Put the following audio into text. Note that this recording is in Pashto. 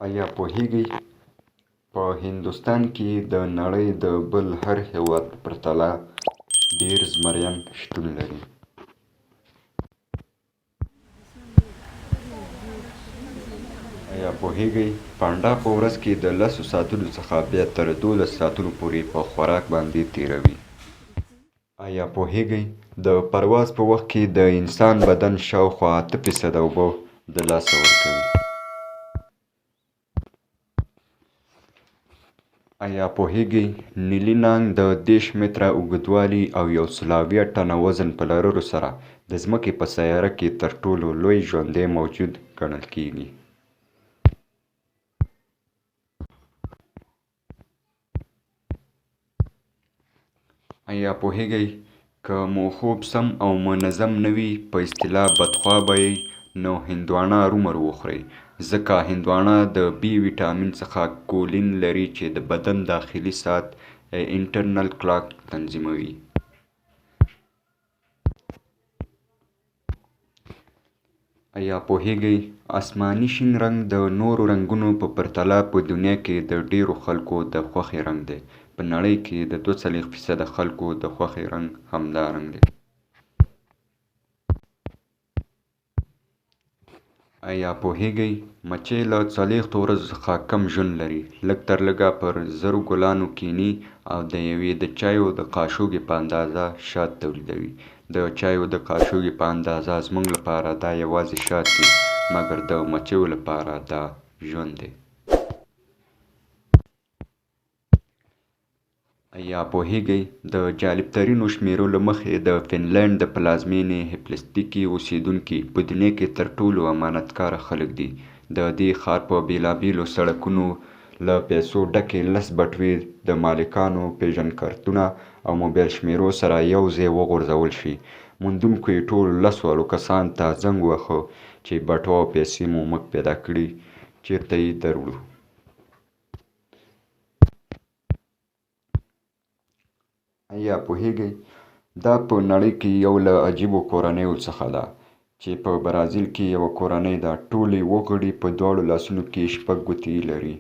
ایا پوهېږئ په هندوستان کې د نړۍ د بل هر هېواد په پرتله ډېر زمریان شتون لري؟ ایا پوهېږئ پاندا په ورځ کې د 10 ساعتونو څخه بیا تر 12 ساعتونو پورې په خوراک باندې تېروي؟ ایا پوهېږئ د پرواز په وخت کې د انسان بدن شاوخوا 8% اوبه د لاسه ورکوي؟ ایا پوهېږئ نیلي نهنګ د 30 متره اوږدوالي او 120 ټنه وزن په لرلو سره د ځمکې په سیاره کې تر ټولو لوی ژوندی موجود ګڼل کېږي؟ ایا پوهېږئ که مو خوب سم او منظم نه وي په اصطلاح بدخوابه یئ نو هندوانه ارومرو وخورئ، ځکه هندوانه د بي ویټامین څخه کولین لري چې د بدن داخلي ساعت انټرنل کلاک تنظیموي. ایا پوهېږئ آسماني شین رنګ د نورو رنګونو په پرتله په دنیا کې د ډېرو خلکو د خوښې رنګ دی؟ په نړۍ کې د 42% خلکو د خوښې رنګ همدا رنګ دی. ایا پوهېږئ مچۍ له 40 ورځو څخه کم ژوند لري، لږ تر لږه پر 1000 ګلانو کیني او د یوې د چایو د قاشوغې په اندازه شات تولیدوي. د چایو د قاشوغې په اندازه زموږ لپاره دا یوازې شات دي، مګر د مچیو لپاره دا ژوند دی. ایا پوهېږئ د جالبترینو شمیرو له مخې د فنلنډ د پلازمېنې هلسنکي اوسېدونکي په دنیا کې تر ټولو امانتکاره خلک دي. د دې ښار په بېلابېلو سړکونو له پیسو ډکې 10 بټوې د مالکانو پیژندکارتونه او موبایل شمیرو سره یو ځای وغورځول شي. موندونکو یې ټولو 10 کسانو ته زنګ وواهه چې بټوه او پیسې مو موږ پیدا کړې، چېرته یې دروړو؟ ایا پوهېږئ دا په نړۍ کې یو له عجیبو کورنیو څخه ده چې په برازیل کې یوه کورنۍ ده، ټول یې 7 غړي په دواړو لاسونو کې 6 ګوتې لري.